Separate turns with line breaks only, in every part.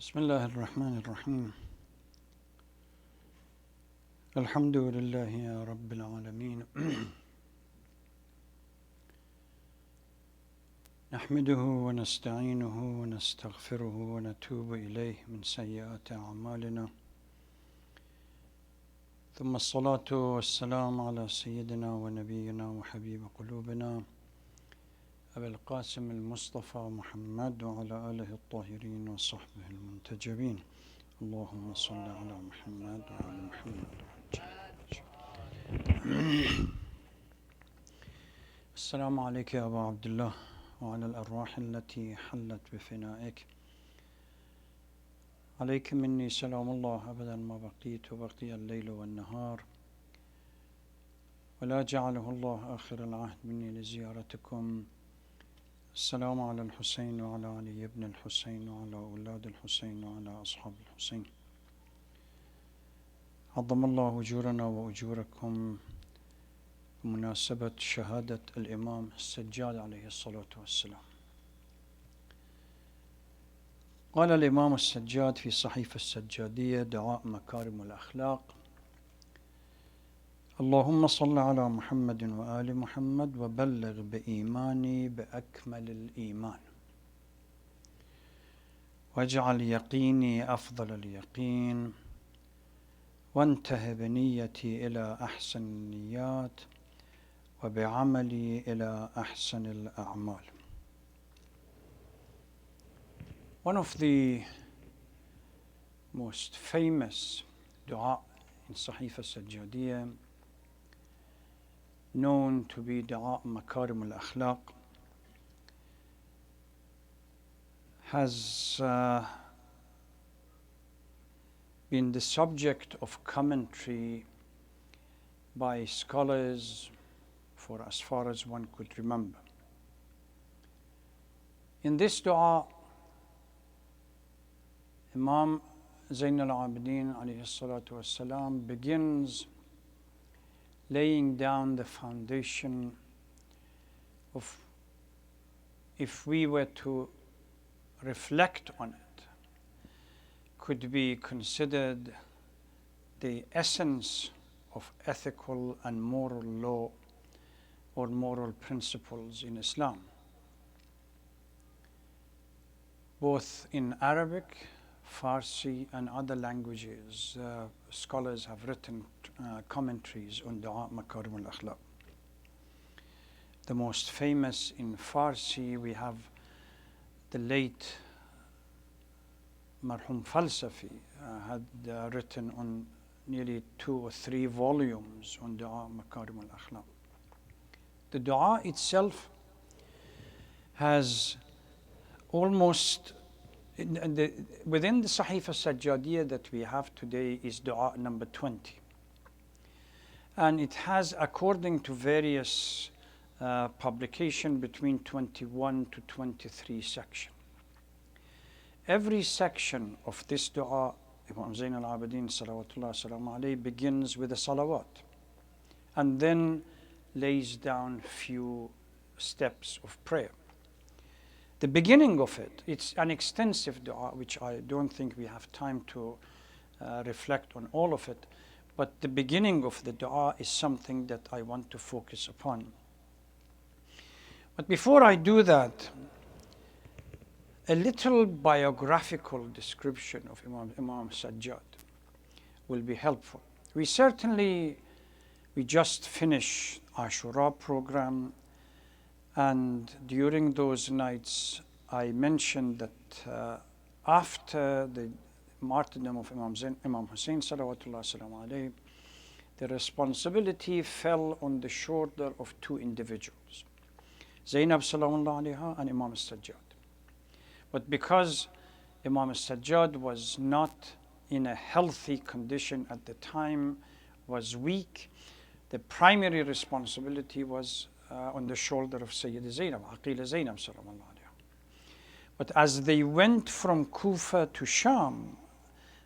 بسم الله الرحمن الرحيم. الحمد لله يا رب العالمين. نحمده ونستعينه ونستغفره ونتوب إليه من سيئات أعمالنا، ثم الصلاة والسلام على سيدنا ونبينا وحبيب قلوبنا أبي القاسم المصطفى محمد وعلى آله الطاهرين وصحبه المنتجبين. اللهم صل على محمد وعلى محمد. السلام عليك يا أبا عبد الله وعلى الأرواح التي حلت بفنائك. عليك مني سلام الله أبدا ما بقيت وبقي الليل والنهار، ولا جعله الله آخر العهد مني لزيارتكم. السلام على الحسين وعلى علي بن الحسين وعلى أولاد الحسين وعلى أصحاب الحسين. عظم الله أجورنا وأجوركم بمناسبة شهادة الامام السجاد عليه الصلاة والسلام. قال الامام السجاد في صحيفة السجادية دعاء مكارم الأخلاق: اللهم صل على محمد وآل محمد وبلغ بإيماني بأكمل الإيمان، واجعل يقيني أفضل اليقين، وانته بنيتي إلى أحسن النيات، وبعملي إلى أحسن الأعمال. One of the most famous dua in Sahif al-Sajjadiyya, known to be dua Makarem al-Akhlaq, has been the subject of commentary by scholars for as far as one could remember. In this dua, Imam Zain al-Abidin alayhi salatu wassalam begins laying down the foundation of, if we were to reflect on it, could be considered the essence of ethical and moral law or moral principles in Islam. Both in Arabic, Farsi and other languages, scholars have written commentaries on Dua Makarim al-Akhlaq. The most famous in Farsi, we have the late Marhum Falsafi had written on nearly 2 or 3 volumes on Dua Makarim al-Akhlaq. The dua itself has almost, within the Sahif al-Sajjadiyya that we have today is dua number 20. And it has, according to various publication, between 21 to 23 sections. Every section of this dua, Imam Zain al-Abidin salawatullah salamu alayhi, begins with a salawat and then lays down few steps of prayer. The beginning of it, it's an extensive dua, which I don't think we have time to reflect on all of it, but the beginning of the dua is something that I want to focus upon. But before I do that, a little biographical description of Imam Sajjad will be helpful. We just finished Ashura program, and during those nights I mentioned that after the Martyrdom of Imam Hussein salawatullah salamu alayhi, the responsibility fell on the shoulder of 2 individuals, Zainab salamullah alayha and Imam Sajjad. But because Imam Sajjad was not in a healthy condition at the time, was weak, the primary responsibility was on the shoulder of Sayyida Zainab, Aqila Zainab salamullah alayha. But as they went from Kufa to Sham,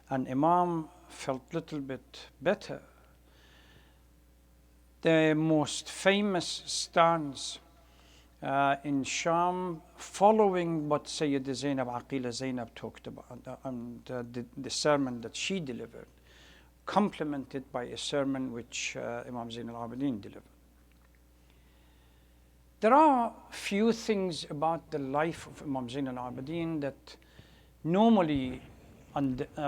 and Imam felt a little bit better, the most famous stance in Sham, following what Sayyida Zainab Aqila Zainab talked about, and the sermon that she delivered, complemented by a sermon which Imam Zain al-Abidin delivered. There are few things about the life of Imam Zain al-Abidin that normally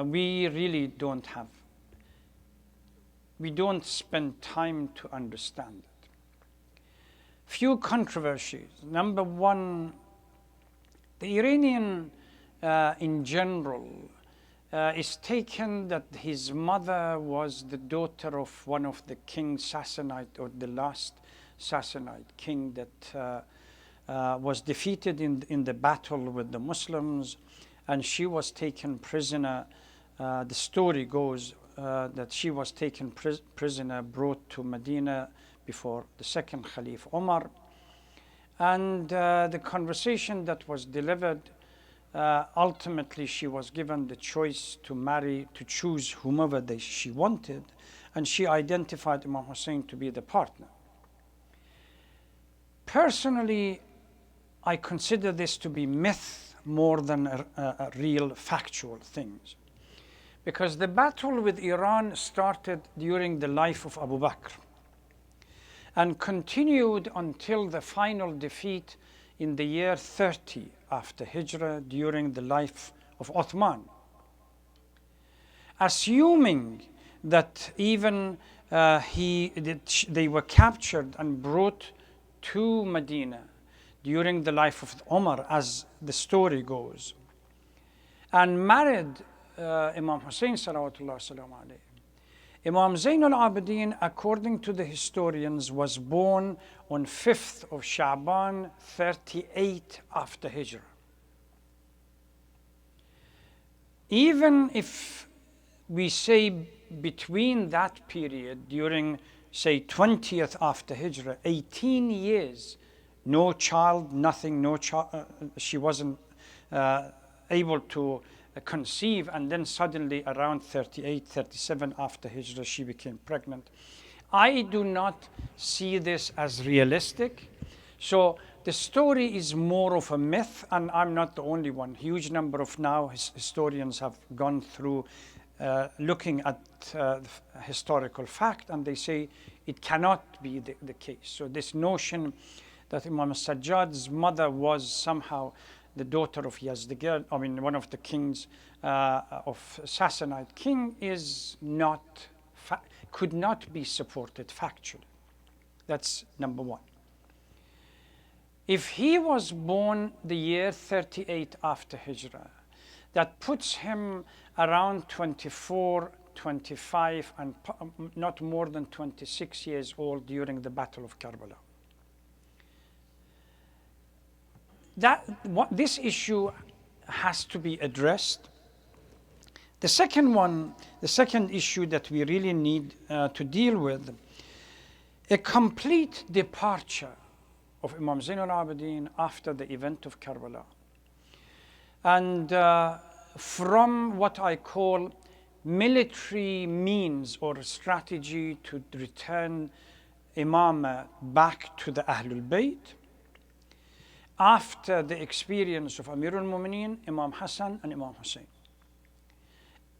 we really don't have. We don't spend time to understand it. Few controversies. Number one, the Iranian in general is taken that his mother was the daughter of one of the king Sassanid, or the last Sassanid king that was defeated in the battle with the Muslims, and she was taken prisoner. The story goes that she was taken prisoner, brought to Medina before the second Caliph Umar, and the conversation that was delivered, ultimately she was given the choice to marry, to choose whomever she wanted, and she identified Imam Hussein to be the partner. Personally, I consider this to be myth more than a real factual things, because the battle with Iran started during the life of Abu Bakr and continued until the final defeat in the year 30 after Hijrah during the life of Uthman. Assuming that even they were captured and brought to Medina during the life of Umar, as the story goes, and married Imam Hussein salawatullah salam alayhi. Imam Zain al-Abidin, according to the historians, was born on 5th of Sha'ban 38 after Hijrah. Even if we say between that period, during say 20th after Hijrah, 18 years, no child, nothing, she wasn't able to conceive, and then suddenly around 38, 37 after Hijrah, she became pregnant. I do not see this as realistic. So the story is more of a myth, and I'm not the only one. Huge number of now historians have gone through looking at historical fact, and they say it cannot be the case. So this notion that Imam Sajjad's mother was somehow the daughter of Yazdigerd, one of the kings of Sassanid king, is not, could not be supported factually. That's number one. If he was born the year 38 after Hijrah, that puts him around 24, 25, and not more than 26 years old during the Battle of Karbala. This issue has to be addressed. The second issue that we really need to deal with, a complete departure of Imam Zain al-Abidin after the event of Karbala, and from what I call military means or strategy to return Imam back to the Ahlul Bayt, after the experience of Amir al-Mu'mineen, Imam Hassan and Imam Hussein.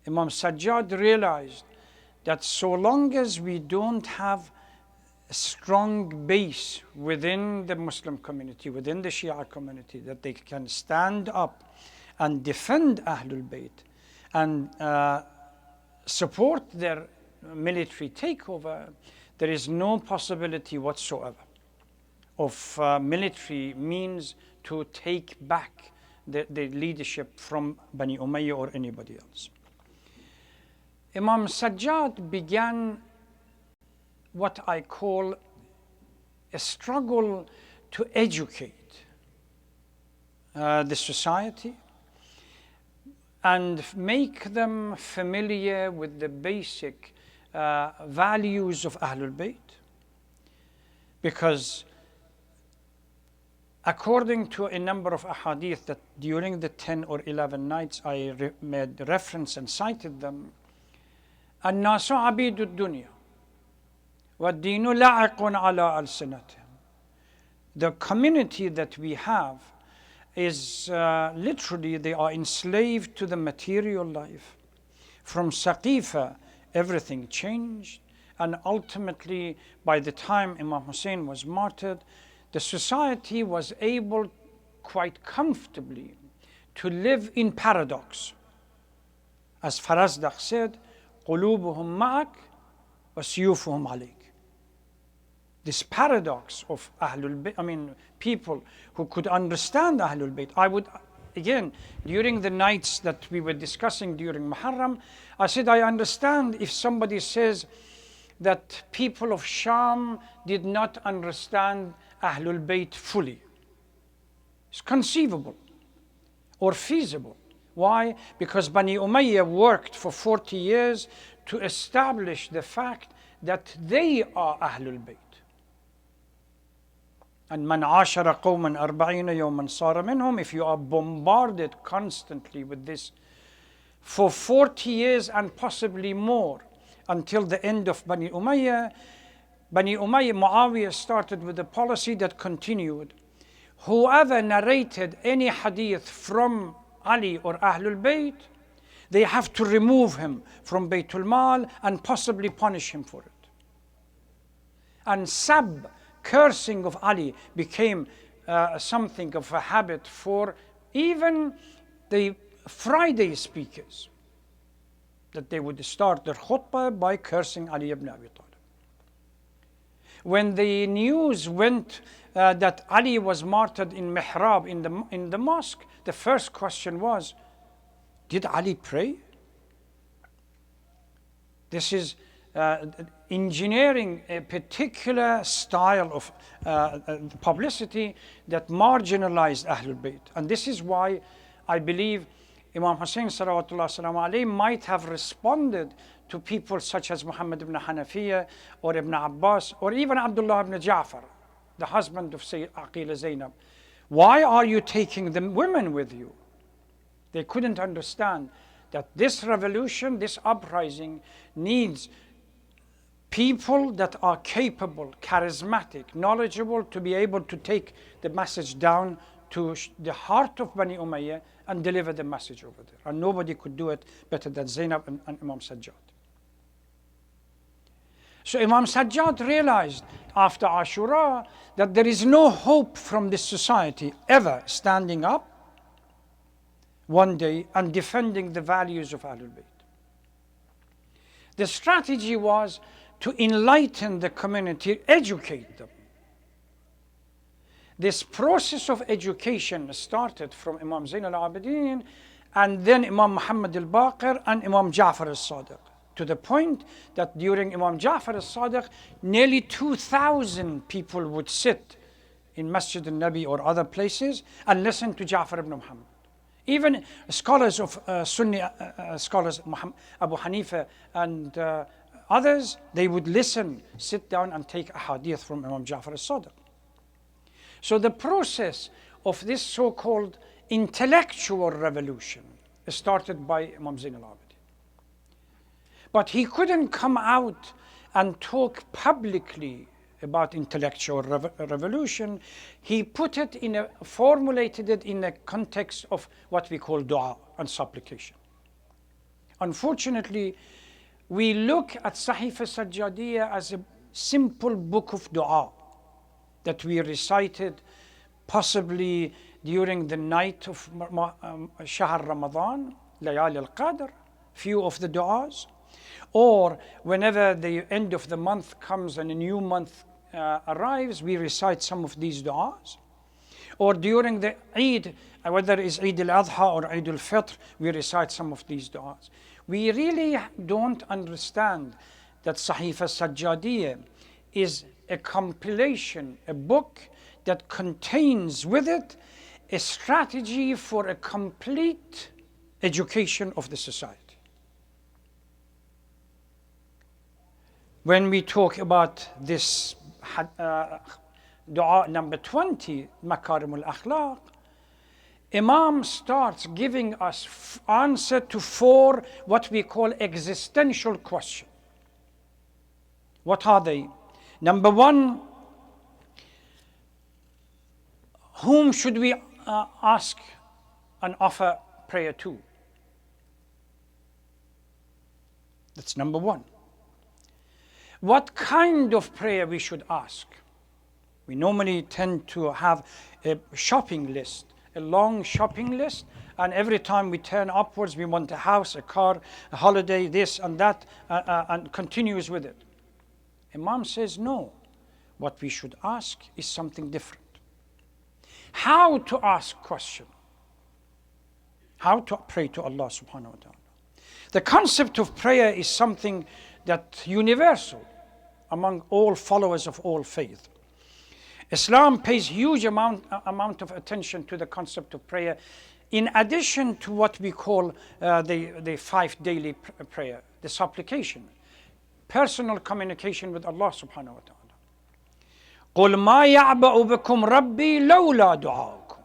Imam Sajjad realized that so long as we don't have a strong base within the Muslim community, within the Shia community, that they can stand up and defend Ahlul Bayt and support their military takeover, there is no possibility whatsoever of military means to take back the leadership from Bani Umayyah or anybody else. Imam Sajjad began what I call a struggle to educate the society and make them familiar with the basic values of Ahlul Bayt, because according to a number of ahadith that during the 10 or 11 nights I made reference and cited them, الناس عبيد الدنيا والدين لاعق على ألسنتهم. the community that we have is literally, they are enslaved to the material life. From Saqifa, everything changed, and ultimately, by the time Imam Hussein was martyred, the society was able quite comfortably to live in paradox. As Farazdaq said, قُلُوبُهُمْ مَعَكْ وَسِيُوفُهُمْ عَلَيْكَ. This paradox of Ahlul Bayt, people who could understand Ahlul Bayt. I would, again, during the nights that we were discussing during Muharram, I said, I understand if somebody says that people of Sham did not understand Ahlul Bayt fully. It's conceivable or feasible. Why? Because Bani Umayyah worked for 40 years to establish the fact that they are Ahlul Bayt. And man ashara qawman arba'ina yawman sara minhum, if you are bombarded constantly with this for 40 years and possibly more until the end of Bani Umayyah, Muawiyah started with a policy that continued. Whoever narrated any hadith from Ali or Ahlul Bayt, they have to remove him from Baytul Mal and possibly punish him for it. And cursing of Ali became something of a habit for even the Friday speakers, that they would start their khutbah by cursing Ali ibn Abi Talib. When the news went that Ali was martyred in Mihrab, in the mosque, the first question was, did Ali pray? This is engineering a particular style of publicity that marginalized Ahlul Bayt. And this is why I believe Imam Hussein salawatullah salam alayhi might have responded to people such as Muhammad ibn Hanafiya or Ibn Abbas or even Abdullah ibn Ja'far, the husband of Sayyid Aqil Zainab. Why are you taking the women with you? They couldn't understand that this revolution, this uprising needs people that are capable, charismatic, knowledgeable to be able to take the message down to the heart of Bani Umayyah and deliver the message over there. And nobody could do it better than Zainab and Imam Sajjad. So Imam Sajjad realized after Ashura that there is no hope from this society ever standing up one day and defending the values of Ahlul Bayt. The strategy was to enlighten the community, educate them. This process of education started from Imam Zain al-Abidin and then Imam Muhammad al-Baqir and Imam Ja'far al-Sadiq, to the point that during Imam Ja'far al-Sadiq, nearly 2,000 people would sit in Masjid al-Nabi or other places and listen to Ja'far ibn Muhammad. Even scholars of Sunni scholars, Abu Hanifa and others, they would listen, sit down and take a hadith from Imam Ja'far al-Sadiq. So the process of this so-called intellectual revolution started by Imam Zain al-Abidin. But he couldn't come out and talk publicly about intellectual revolution. He formulated it in a context of what we call dua and supplication. Unfortunately, we look at Sahifa Sajjadiyya as a simple book of dua that we recited possibly during the night of Shahr Ramadan, Layali al-Qadr, few of the du'as, or whenever the end of the month comes and a new month arrives, we recite some of these du'as. Or during the Eid, whether it's Eid al-Adha or Eid al-Fitr, we recite some of these du'as. We really don't understand that Sahifa Sajjadiyya is a compilation, a book that contains with it a strategy for a complete education of the society. When we talk about this dua number 20, Makarem al-Akhlaq, Imam starts giving us answer to 4 what we call existential questions. What are they? Number 1, Whom should we ask and offer prayer to? That's number one. What kind of prayer we should ask? We normally tend to have a shopping list, a long shopping list, and every time we turn upwards, we want a house, a car, a holiday, this and that, and continues with it. Imam says no. What we should ask is something different. How to ask question? How to pray to Allah subhanahu wa ta'ala? The concept of prayer is something that's universal among all followers of all faith. Islam pays huge amount of attention to the concept of prayer, in addition to what we call the 5 daily prayer, the supplication, personal communication with Allah subhanahu wa ta'ala. قُلْ مَا يَعْبَأُ بِكُمْ رَبِّي لَوْلَا دُعَاؤُكُمْ.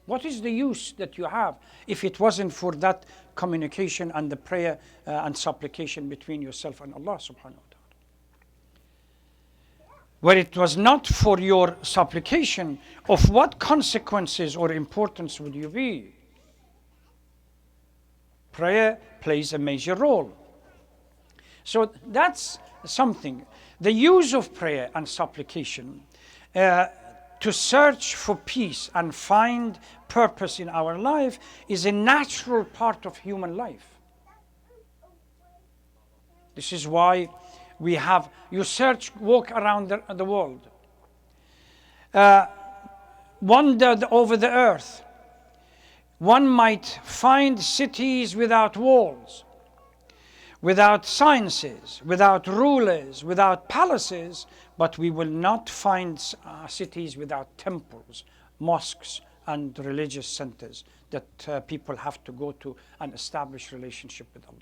What is the use that you have if it wasn't for that communication and the prayer and supplication between yourself and Allah subhanahu wa ta'ala? Where it was not for your supplication, of what consequences or importance would you be? Prayer plays a major role. So that's something. The use of prayer and supplication to search for peace and find purpose in our life is a natural part of human life. This is why we have, you search, walk around the world, wander over the earth. One might find cities without walls, without sciences, without rulers, without palaces, but we will not find cities without temples, mosques, and religious centers that people have to go to and establish relationship with Allah.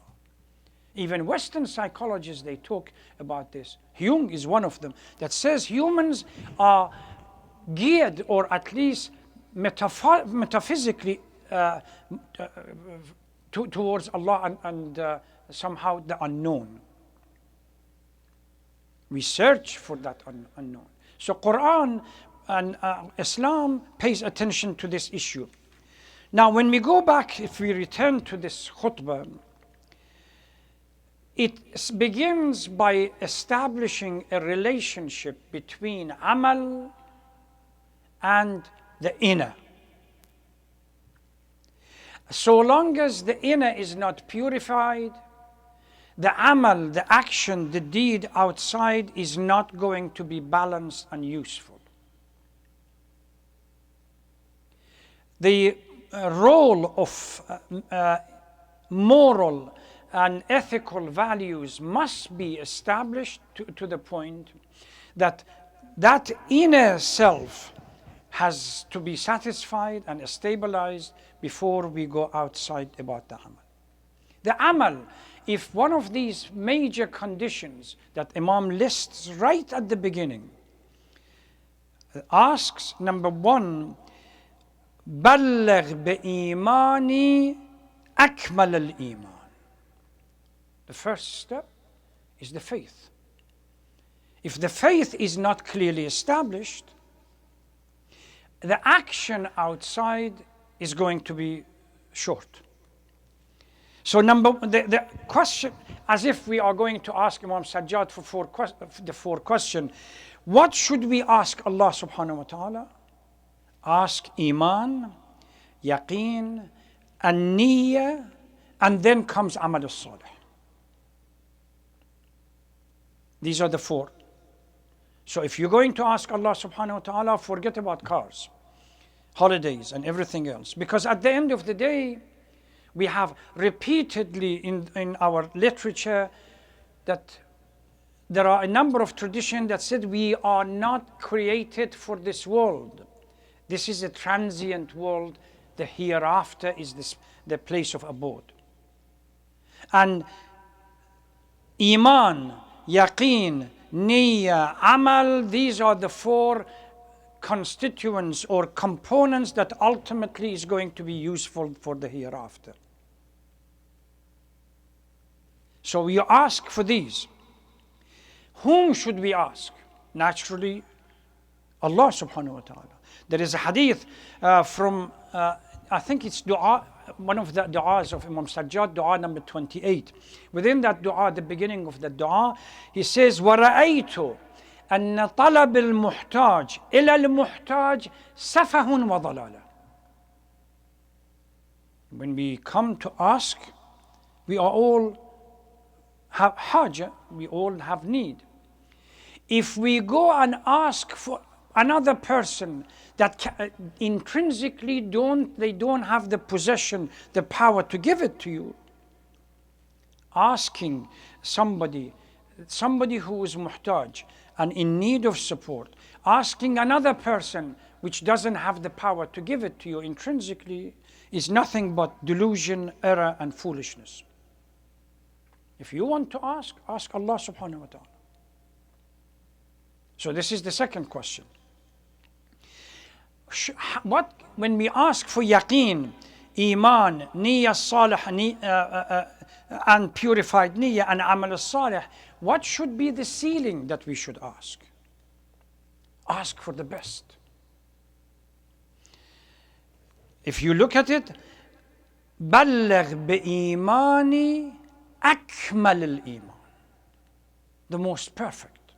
Even Western psychologists, they talk about this. Jung is one of them, that says humans are geared, or at least metaphysically, towards Allah and somehow the unknown. We search for that unknown. So Quran and Islam pays attention to this issue. Now when we go back, if we return to this khutbah, it begins by establishing a relationship between amal and the inner. So long as the inner is not purified, the amal, the action, the deed outside is not going to be balanced and useful. The role of moral and ethical values must be established to the point that that inner self has to be satisfied and stabilized before we go outside about the amal. The amal, if one of these major conditions that Imam lists right at the beginning, asks, number one, بلغ بإيماني أكمل الإيمان. The first step is the faith. If the faith is not clearly established, the action outside is going to be short. So the question, as if we are going to ask Imam Sajjad for the 4 questions, what should we ask Allah subhanahu wa ta'ala? Ask iman, yaqeen, and niyyah, and then comes amal as-salih. These are the 4. So if you're going to ask Allah subhanahu wa ta'ala, forget about cars, holidays, and everything else. Because at the end of the day, we have repeatedly in our literature that there are a number of traditions that said we are not created for this world. This is a transient world. The hereafter is the place of abode. And iman, yaqeen, niyyah, amal, these are the 4 constituents or components that ultimately is going to be useful for the hereafter. So we ask for these. Whom should we ask? Naturally, Allah subhanahu wa ta'ala. There is a hadith from, I think it's dua, one of the du'as of Imam Sajjad, dua number 28. Within that dua, the beginning of the dua, he says, وَرَأَيْتُ أَنَّ طَلَبِ الْمُحْتَاجِ إِلَى الْمُحْتَاجِ سَفَهٌ وَضَلَالَةٌ. When we come to ask, we are all have haja, we all have need. If we go and ask for another person that intrinsically they don't have the possession, the power to give it to you, asking somebody who is muhtaj and in need of support, asking another person which doesn't have the power to give it to you intrinsically, is nothing but delusion, error, and foolishness. If you want to ask Allah subhanahu wa ta'ala. So this is the second question. When we ask for yaqeen, iman, niyyah salih, and purified niyyah and amal salih, what should be the ceiling that we should ask? Ask for the best. If you look at it, بلغ بإيماني أكمل الإيمان, the most perfect.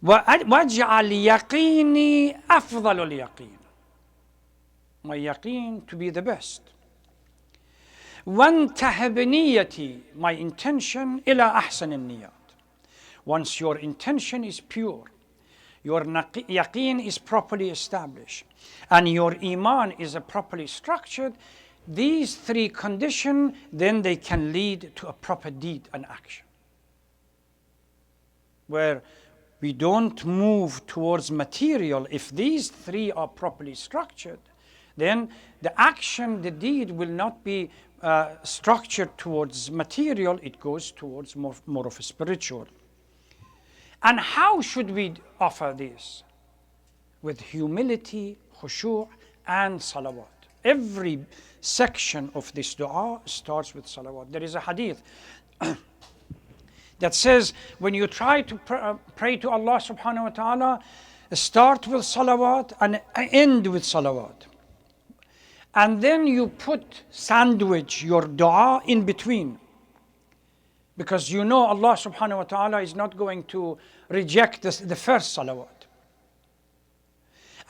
واجعل يقيني أفضل اليقين, my yaqeen to be the best. وانتهى بنيتي, my intention إلى أحسن النيات. Once your intention is pure, your yaqeen is properly established, and your iman is properly structured, these three conditions, then they can lead to a proper deed and action. Where we don't move towards material, if these three are properly structured, then the action, the deed will not be structured towards material, it goes towards more of a spiritual. And how should we offer this? With humility, khushu', and salawat. Every section of this dua starts with salawat. There is a hadith that says when you try to pray to Allah subhanahu wa ta'ala, start with salawat and end with salawat. And then you sandwich your dua in between. Because you know Allah subhanahu wa ta'ala is not going to reject the first salawat.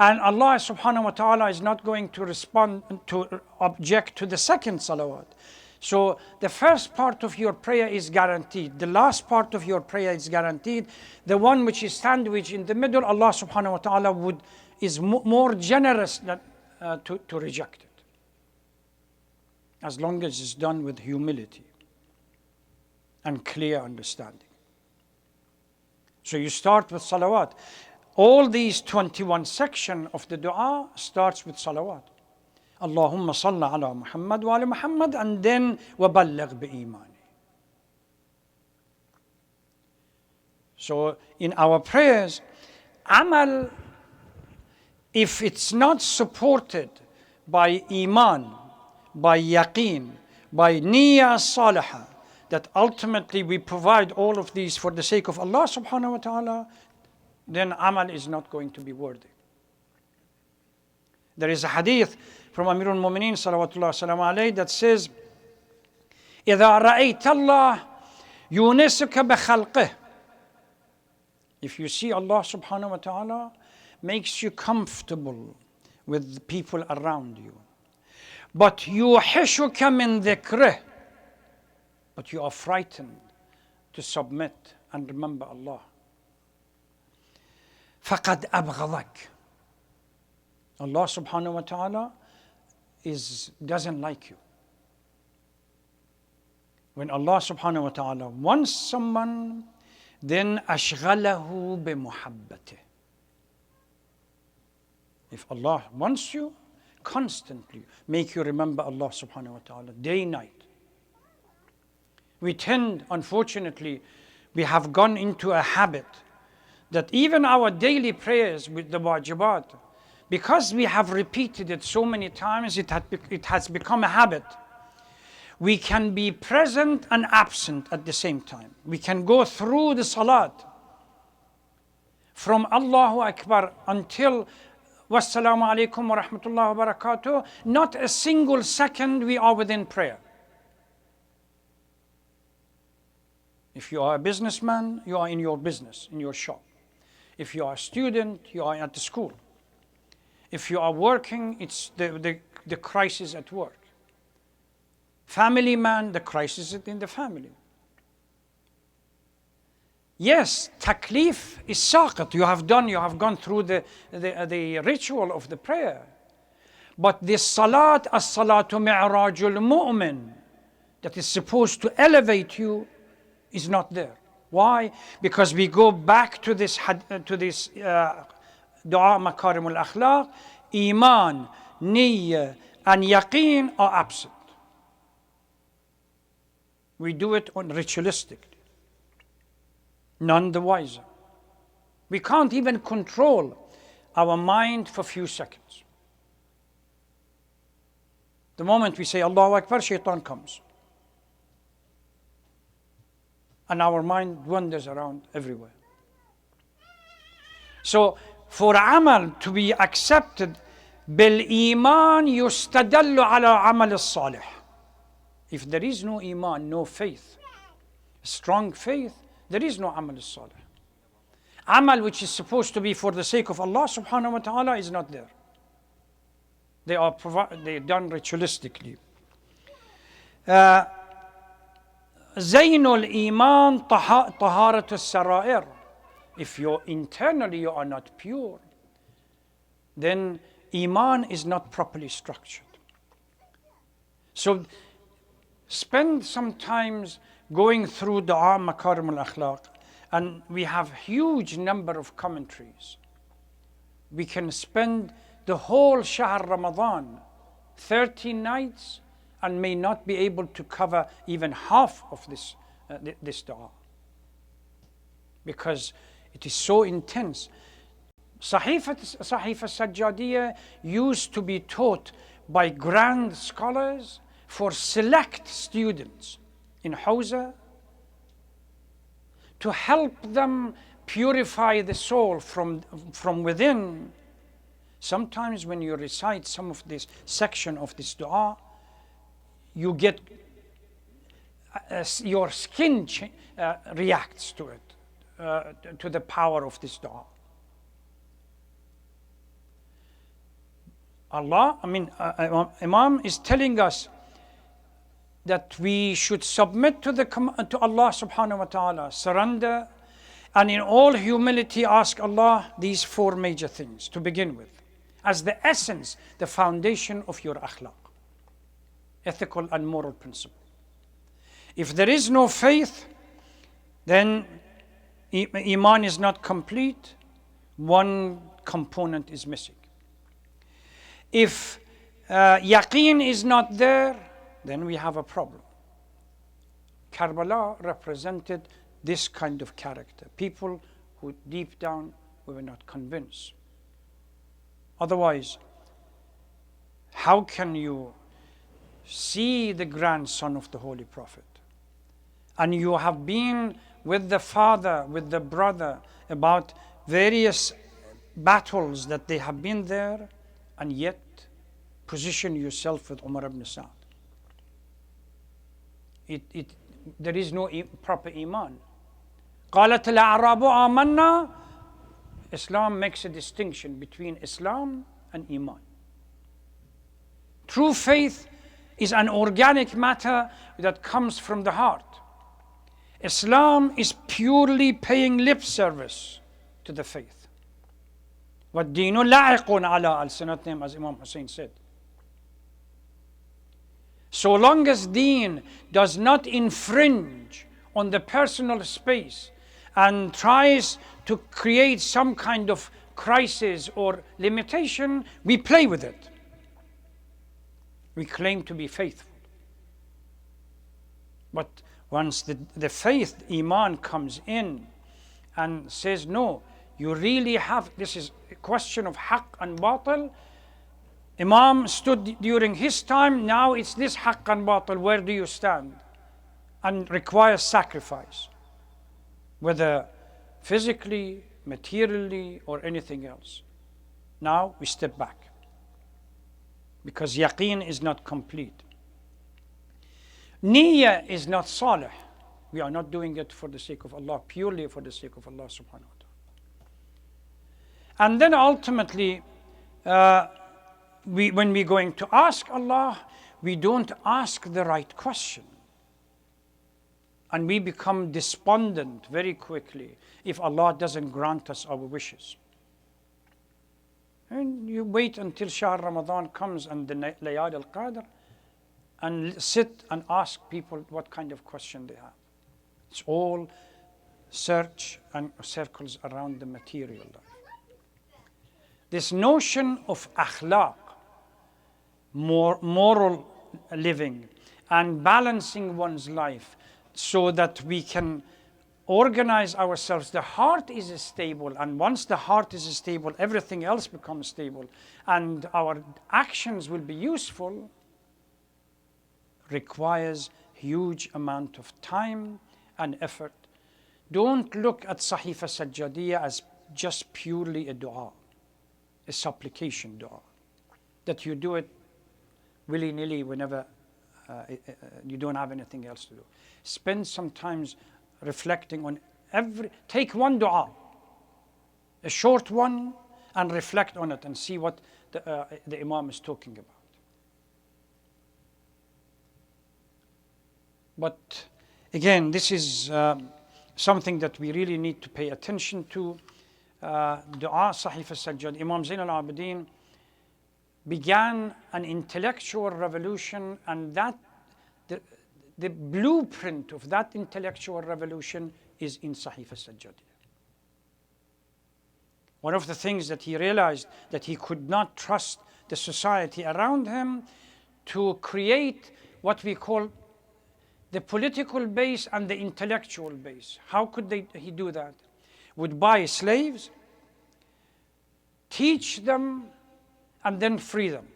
And Allah subhanahu wa ta'ala is not going to object to the second salawat. So the first part of your prayer is guaranteed. The last part of your prayer is guaranteed. The one which is sandwiched in the middle, Allah subhanahu wa ta'ala is more generous to reject it. As long as it's done with humility and clear understanding. So you start with salawat. All these 21 sections of the dua starts with salawat. Allahumma salli ala Muhammad wa ala Muhammad, and then وَبَلَّغْ بِإِيمَانِ. So in our prayers, amal, if it's not supported by iman, by yaqeen, by niyyah salihah, that ultimately we provide all of these for the sake of Allah subhanahu wa ta'ala, then amal is not going to be worthy. There is a hadith from Amirul Mu'mineen salawatullah salam alayhi that says, إِذَا رَأَيْتَ اللَّهِ يُونِسُكَ بِخَلْقِهِ. If you see Allah subhanahu wa ta'ala makes you comfortable with the people around you, but يُوحِشُكَ مِنْ ذِكْرِهِ, but you are frightened to submit and remember Allah, فَقَدْ أَبْغَضَكَ. Allah subhanahu wa ta'ala doesn't like you. When Allah subhanahu wa ta'ala wants someone, then أَشْغَلَهُ بِمُحَبَّتِهِ. If Allah wants you, constantly make you remember Allah subhanahu wa ta'ala, day, night. We tend, unfortunately, we have gone into a habit that even our daily prayers with the wajibat, because we have repeated it so many times, it has become a habit. We can be present and absent at the same time. We can go through the salat from Allahu Akbar until Wassalamu alaikum wa rahmatullahi wa barakatuh, not a single second we are within prayer. If you are a businessman, you are in your business, in your shop. If you are a student, you are at the school. If you are working, it's the crisis at work. Family man, the crisis in the family. Yes, taklif is saqat. You have gone through the ritual of the prayer. But the salat, as-salatu mi'rajul mu'min, that is supposed to elevate you, is not there. Why? Because we go back to this dua Makarem al-Akhlaq, iman, niyyah, and yaqeen are absent. We do it ritualistically. None the wiser. We can't even control our mind for a few seconds. The moment we say Allahu Akbar, shaitan comes. And our mind wanders around everywhere. So for amal to be accepted, bil-iman yustadallu ala amal al-salih. If there is no iman, no faith, strong faith, there is no amal al-salih. Amal which is supposed to be for the sake of Allah subhanahu wa ta'ala is not there. They are done ritualistically. Zaynul iman taharat al-sarair. If internally you are not pure, then iman is not properly structured. So spend some time going through dua Makarem al-Akhlaq, and we have huge number of commentaries. We can spend the whole Shahr Ramadan, 30 nights, and may not be able to cover even half of this dua, because it is so intense. Sahifa Sajjadiyya used to be taught by grand scholars for select students in Hawza to help them purify the soul from within. Sometimes when you recite some of this section of this dua, you get your skin reacts to it, to the power of this dua. Imam is telling us that we should submit to Allah subhanahu wa ta'ala, surrender, and in all humility ask Allah these four major things to begin with, as the essence, the foundation of your akhlaq, ethical and moral principle. If there is no faith, then iman is not complete. One component is missing. If yaqeen is not there, then we have a problem. Karbala represented this kind of character. People who deep down we were not convinced. Otherwise, how can you see the grandson of the Holy Prophet, and you have been with the father, with the brother, about various battles that they have been there, and yet position yourself with Umar ibn Sa'd? There is no proper iman. قالت الأعراب آمنا. Islam makes a distinction between Islam and iman. True faith is an organic matter that comes from the heart. Islam is purely paying lip service to the faith. وَالدِّينُ لَاعِقٌ عَلَىٰ أَلْسِنَتِهِمْ, as Imam Hussein said. So long as deen does not infringe on the personal space and tries to create some kind of crisis or limitation, we play with it. We claim to be faithful. But once the faith, iman, comes in and says, no, you really have, this is a question of haqq and batil. Imam stood during his time, now it's this haqq and batil, where do you stand? And requires sacrifice, whether physically, materially or anything else. Now we step back because yaqeen is not complete. Niyyah is not salih. We are not doing it for the sake of Allah, purely for the sake of Allah subhanahu wa ta'ala. And then ultimately, when we're going to ask Allah, we don't ask the right question. And we become despondent very quickly if Allah doesn't grant us our wishes. And you wait until Shahr Ramadan comes and the Layal al-Qadr and sit and ask people what kind of question they have. It's all search and circles around the material life. This notion of akhlaq, moral living, and balancing one's life so that we can organize ourselves. The heart is stable, and once the heart is stable, everything else becomes stable, and our actions will be useful, requires huge amount of time and effort. Don't look at Sahifa Sajjadiyya as just purely a dua, a supplication dua, that you do it willy-nilly whenever you don't have anything else to do. Spend some time reflecting on take one dua, a short one, and reflect on it and see what the imam is talking about. But again, this is something that we really need to pay attention to. Dua Sahif al-Sajjad. Imam Zain al-Abidin began an intellectual revolution, and that the blueprint of that intellectual revolution is in Sahif al-Sajjad. One of the things that he realized, that he could not trust the society around him to create what we call the political base and the intellectual base. How could he do that? Would buy slaves, teach them, and then free them.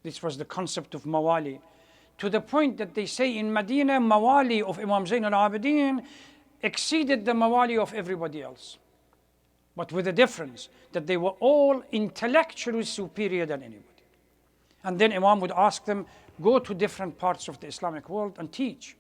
This was the concept of mawali, to the point that they say in Medina, mawali of Imam Zain al-Abidin exceeded the mawali of everybody else. But with the difference that they were all intellectually superior than anybody. And then Imam would ask them, go to different parts of the Islamic world and teach.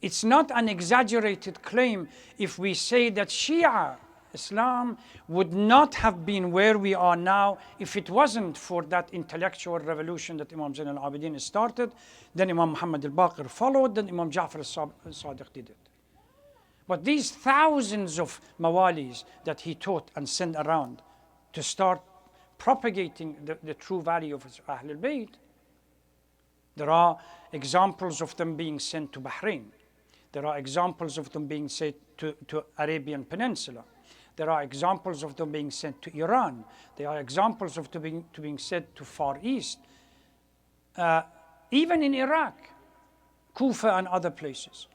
It's not an exaggerated claim if we say that Shia Islam would not have been where we are now if it wasn't for that intellectual revolution that Imam Zain al-Abidin started, then Imam Muhammad al-Baqir followed, then Imam Ja'far al-Sadiq did it. But these thousands of mawalis that he taught and sent around to start propagating the true value of Ahlul Bayt, there are examples of them being sent to Bahrain. There are examples of them being sent to Arabian Peninsula. There are examples of them being sent to Iran. There are examples of them being sent to Far East. Even in Iraq, Kufa and other places.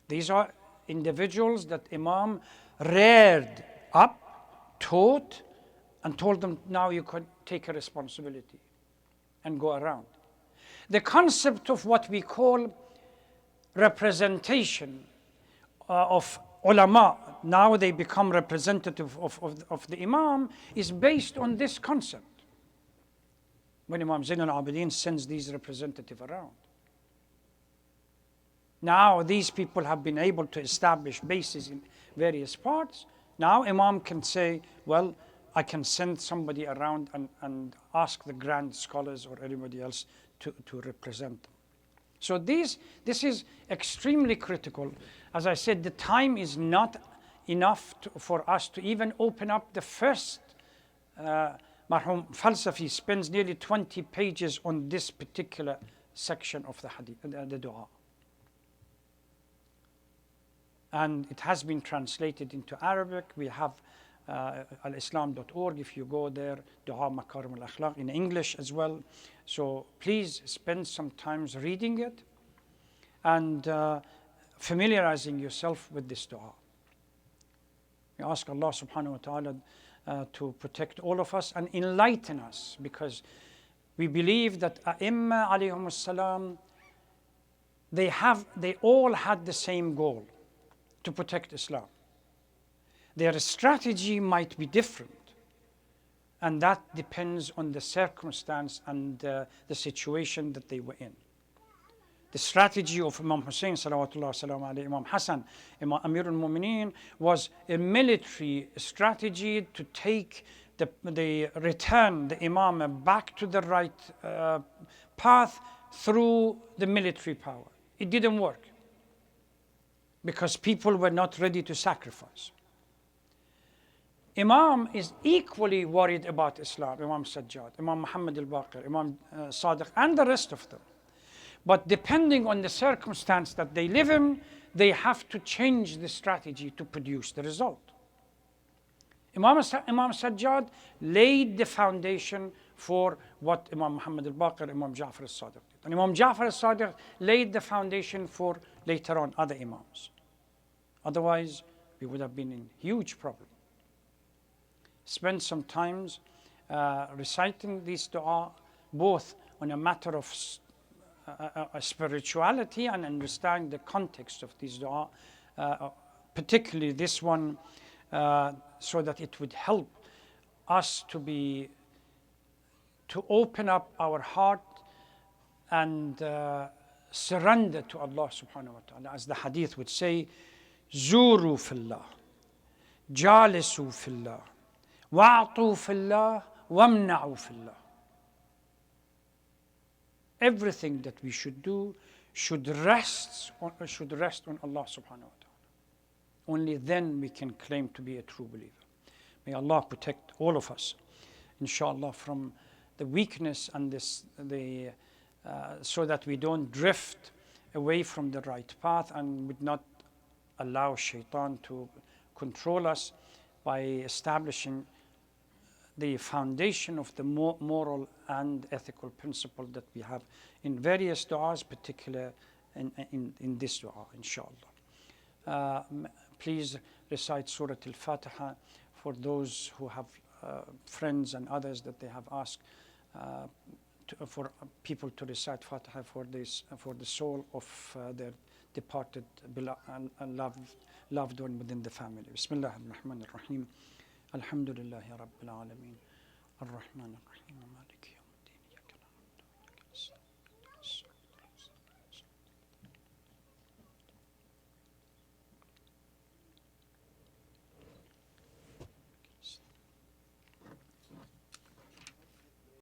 These are individuals that Imam reared up, taught, and told them, now you can take a responsibility and go around. The concept of what we call representation of ulama, now they become representative of the Imam, is based on this concept. When Imam Zain al-Abidin sends these representatives around. Now these people have been able to establish bases in various parts. Now Imam can say, well, I can send somebody around and ask the grand scholars or anybody else to represent them. So this is extremely critical. As I said, the time is not enough for us to even open up the first. Marhum Falsafi spends nearly 20 pages on this particular section of the hadith, the dua. And it has been translated into Arabic. We have alislam.org. If you go there, dua Makarem Alakhalq in English as well. So please spend some time reading it and familiarizing yourself with this dua. We ask Allah subhanahu wa ta'ala to protect all of us and enlighten us, because we believe that A'imma alayhum as-salam, they all had the same goal. to protect Islam. Their strategy might be different, and that depends on the circumstance and the situation that they were in. The strategy of Imam Hussein, salawatullah wasalam alayhi, Imam Hassan, Imam Amir al-Mu'mineen, was a military strategy to take return the Imam back to the right path through the military power. It didn't work because people were not ready to sacrifice. Imam is equally worried about Islam, Imam Sajjad, Imam Muhammad al-Baqir, Imam Sadiq, and the rest of them. But depending on the circumstance that they live in, they have to change the strategy to produce the result. Imam Sajjad laid the foundation for what Imam Muhammad al-Baqir, Imam Ja'far al-Sadiq did. And Imam Ja'far al-Sadiq laid the foundation for later on other Imams. Otherwise, we would have been in huge problem. Spend some time reciting this dua, both on a matter of spirituality and understand the context of this dua, particularly this one, so that it would help us to open up our heart and surrender to Allah subhanahu wa ta'ala. As the hadith would say, Zuru fillah, Jalisu fillah, Wa'atu fillah, Wamna'u fillah. Everything that we should do should rest on Allah subhanahu wa ta'ala. Only then we can claim to be a true believer. May Allah protect all of us, inshallah, from the weakness and so that we don't drift away from the right path and would not allow shaitan to control us by establishing the foundation of the moral and ethical principle that we have in various du'as, particularly in this dua, inshallah. Please recite Surah Al-Fatiha for those who have friends and others that they have asked for people to recite Fatiha for the soul of their departed and loved one within the family. Bismillah ar-Rahman ar-Rahim. الحمد لله رب العالمين الرحمن الرحيم مالك يوم